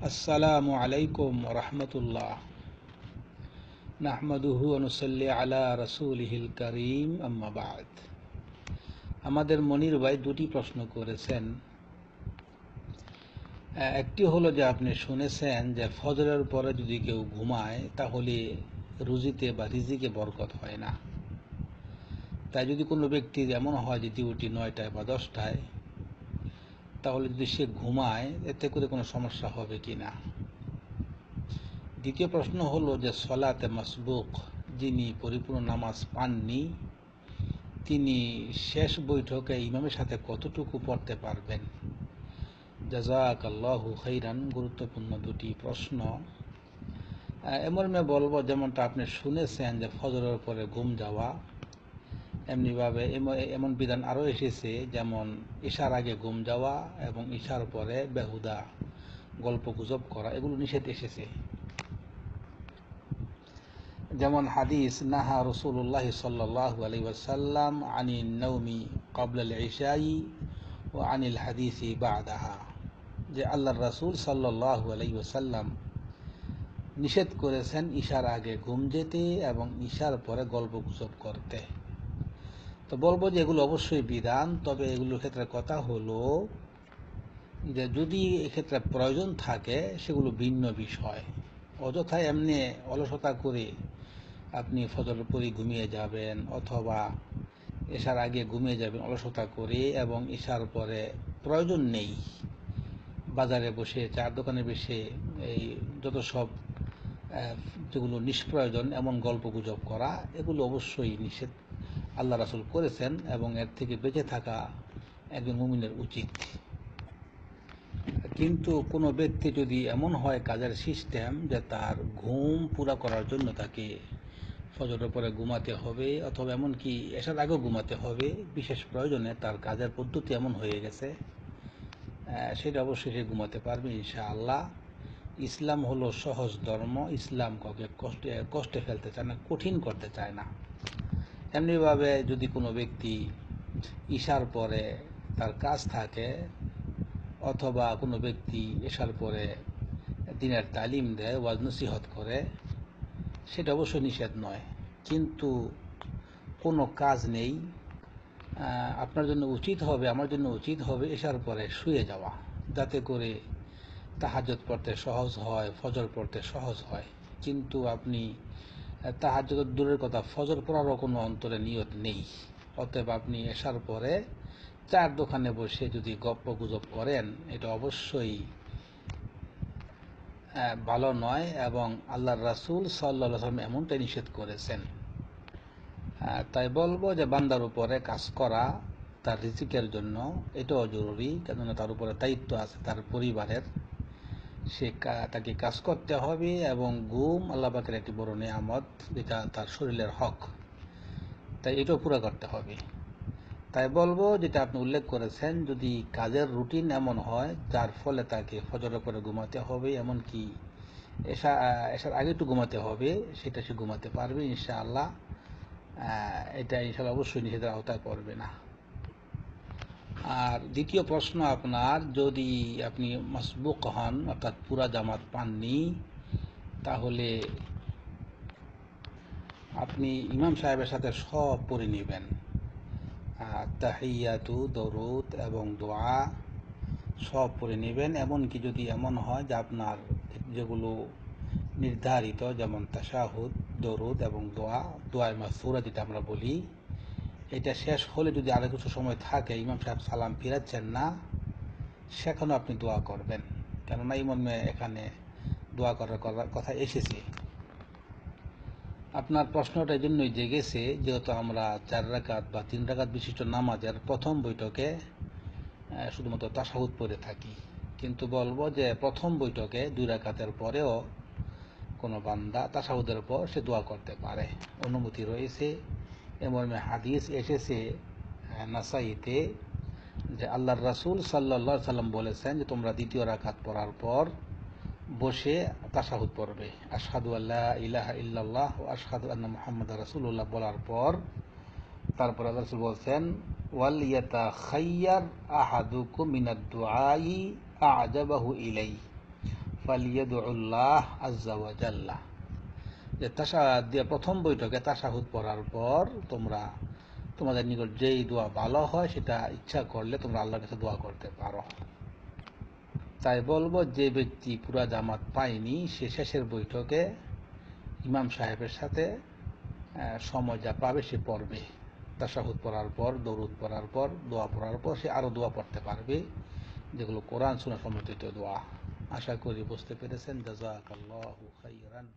আসসালামু আলাইকুম রহমতুল্লাহ। নাহমাদুহু ওয়া নুসাল্লি আলা রাসূলিহিল কারীম, আম্মা বা'দ। আমাদের মনির ভাই দুটি প্রশ্ন করেছেন। একটি হলো যে আপনি শুনেছেন যে ফজরের পরে যদি কেউ ঘুমায় তাহলে রুজিতে বা রিজিকে বরকত হয় না। তাই যদি কোনো ব্যক্তির এমন হয় যে ডিউটি 9টায় বা 10টায়, তাহলে যদি সে ঘুমায় এতে করে কোনো সমস্যা হবে কি না। দ্বিতীয় প্রশ্ন হলো যে সলাতে মাসবুক, যিনি পরিপূর্ণ নামাজ পাননি, তিনি শেষ বৈঠকে ইমামের সাথে কতটুকু পড়তে পারবেন। জাযাকাল্লাহু খাইরান। গুরুত্বপূর্ণ দুটি প্রশ্ন। এমনভাবে বলবো যেমনটা আপনি শুনেছেন যে ফজরের পরে ঘুম যাওয়া, এমনিভাবে এমন বিধান আরও এসেছে, যেমন ঈশার আগে ঘুম যাওয়া এবং ঈশার পরে বেহুদা গল্প গুজব করা, এগুলো নিষেধ এসেছে। যেমন হাদিস, নাহা রাসূলুল্লাহ সাল্লাল্লাহু আলাইহি ওয়াসাল্লাম আনিন নাওমি ক্বাবলাল ইশাই ওয়া আনিল হাদিসি বা'দাহা, যে আল্লাহর রাসূল সাল্লাল্লাহু আলাইহি ওয়াসাল্লাম নিষেধ করেছেন ঈশার আগে ঘুম যেতে এবং ঈশার পরে গল্প গুজব করতে। তো বলবো যে এগুলো অবশ্যই বিধান, তবে এগুলোর ক্ষেত্রে কথা হলো যে যদি এক্ষেত্রে প্রয়োজন থাকে সেগুলো ভিন্ন বিষয়। অযথায় এমনি অলসতা করে আপনি ফজরের পরে ঘুমিয়ে যাবেন অথবা ঈশার আগে ঘুমিয়ে যাবেন অলসতা করে, এবং ঈশার পরে প্রয়োজন নেই বাজারে বসে চার দোকানে বসে এই যত সব যেগুলো নিষ্প্রয়োজন এমন গল্প গুজব করা, এগুলো অবশ্যই নিষেধ আল্লাহ রাসূল করেছেন, এবং এর থেকে বেঁচে থাকা একজন মুমিনের উচিত। কিন্তু কোনো ব্যক্তি যদি এমন হয় কাজের সিস্টেম যে তার ঘুম পুরা করার জন্য তাকে ফজরের পরে ঘুমাতে হবে অথবা এমনকি এসার আগেও ঘুমাতে হবে, বিশেষ প্রয়োজনে তার কাজের পদ্ধতি এমন হয়ে গেছে, সেটা অবশ্যই সে ঘুমাতে পারবে ইনশাআল্লাহ। ইসলাম হলো সহজ ধর্ম। ইসলাম কাউকে কষ্টে ফেলতে চায় না, কঠিন করতে চায় না। এমনিভাবে যদি কোনো ব্যক্তি ঈশার পরে তার কাজ থাকে অথবা কোনো ব্যক্তি ঈশার পরে দ্বীনের তালিম দেয়, ওয়াজ নসিহত করে, সেটা অবশ্যই নিষেধ নয়। কিন্তু কোনো কাজ নেই, আপনার জন্য উচিত হবে, আমার জন্য উচিত হবে ঈশার পরে শুয়ে যাওয়া, যাতে করে তাহাজ্জুদ পড়তে সহজ হয়, ফজর পড়তে সহজ হয়। কিন্তু আপনি তাহাজ্জুদ দূরের কথা, ফজর পড়ারও কোনো অন্তরে নিয়ত নেই। অতএব আপনি ঈশার পরে চার দোকানে বসে যদি গপ্প গুজব করেন, এটা অবশ্যই ভালো নয়, এবং আল্লাহর রাসূল সাল্লাল্লাহু আলাইহি ওয়াসাল্লাম এমনটাই নিষেধ করেছেন। তাই বলবো যে বান্দার উপরে কাজ করা তার রিজিকের জন্য এটাও জরুরি, কেননা তার উপরে দায়িত্ব আছে তার পরিবারের, সে তাকে কাজ করতে হবে, এবং ঘুম আল্লাহ পাকের একটি বড় নিয়ামত, যেটা তার শরীরের হক, তাই এটাও পুরো করতে হবে। তাই বলবো যেটা আপনি উল্লেখ করেছেন, যদি কাজের রুটিন এমন হয় যার ফলে তাকে ফজরের পরে ঘুমাতে হবে, এমনকি এসার আগে একটু ঘুমাতে হবে, সেটা সে ঘুমাতে পারবে ইনশাআল্লাহ। এটা ইনশাআল্লাহ অবশ্যই নিষেধের আওতায় পড়বে না। আর দ্বিতীয় প্রশ্ন আপনার, যদি আপনি মাসবুক হন অর্থাৎ পুরা জামাত পাননি, তাহলে আপনি ইমাম সাহেবের সাথে সব পড়ে নেবেন, তাহিয়াতু, দরুদ এবং দোয়া সব পড়ে নেবেন। এমনকি যদি এমন হয় যে আপনার যেগুলো নির্ধারিত, যেমন তাশাহুদ, দরুদ এবং দোয়ায়ে মাসুরা যেটা আমরা বলি, এটা শেষ হলে যদি আরো কিছু সময় থাকে, ইমাম সাহেব সালাম ফিরাচ্ছেন না, সেখানেও আপনি দোয়া করবেন, কেননা ইমামে এখানে দোয়া করার কথা এসেছে। আপনার প্রশ্নটা এই জন্যই জেগেছে যেহেতু আমরা 4 রাকাত বা 3 রাকাত বিশিষ্ট নামাজের প্রথম বৈঠকে শুধুমাত্র তাশাহুদ পড়ে থাকি। কিন্তু বলবো যে প্রথম বৈঠকে 2 রাকাতের পরেও কোনো বান্দা তাশাহুদের পর সে দোয়া করতে পারে, অনুমতি রয়েছে। এমন হাদিস এসেছে নাসাইতে যে আল্লাহর রাসূল সাল্লাল্লাহু আলাইহি সাল্লাম বলেছেন যে তোমরা দ্বিতীয় রাকাত পড়ার পর বসে তাশাহুদ পড়বে, আশহাদু আল্লা ইলাহা ইল্লাল্লাহ ওয়া আশহাদু আন্না মুহাম্মাদার রাসূলুল্লাহ বলার পর তারপর আল্লাহ রাসূল বলেছেন ওয়াল ইয়াতাখায়্যার আহাদুকুম মিনাদ দুআই আ'জাবাহু ইলাই ফালিয়াদুল্লাহ আজ্জা ওয়া জাল্লা, যে তাশাহুদ দিয়ে প্রথম বৈঠকে তাশাহুদ পড়ার পর তোমরা তোমাদের নিকট যেই দোয়া ভালো হয় সেটা ইচ্ছা করলে তোমরা আল্লাহর কাছে দোয়া করতে পারো। তাই বলবো, যে ব্যক্তি পুরা জামাত পায়নি সে শেষের বৈঠকে ইমাম সাহেবের সাথে সময় যা পাবে সে পড়বে। তাশাহুদ পড়ার পর, দরুদ পড়ার পর, দোয়া পড়ার পর সে আরো দোয়া পড়তে পারবে, যেগুলো কোরআন সুন্নাহ সমর্থিত দোয়া। আশা করি বুঝতে পেরেছেন। জাযাকাল্লাহু খাইরান।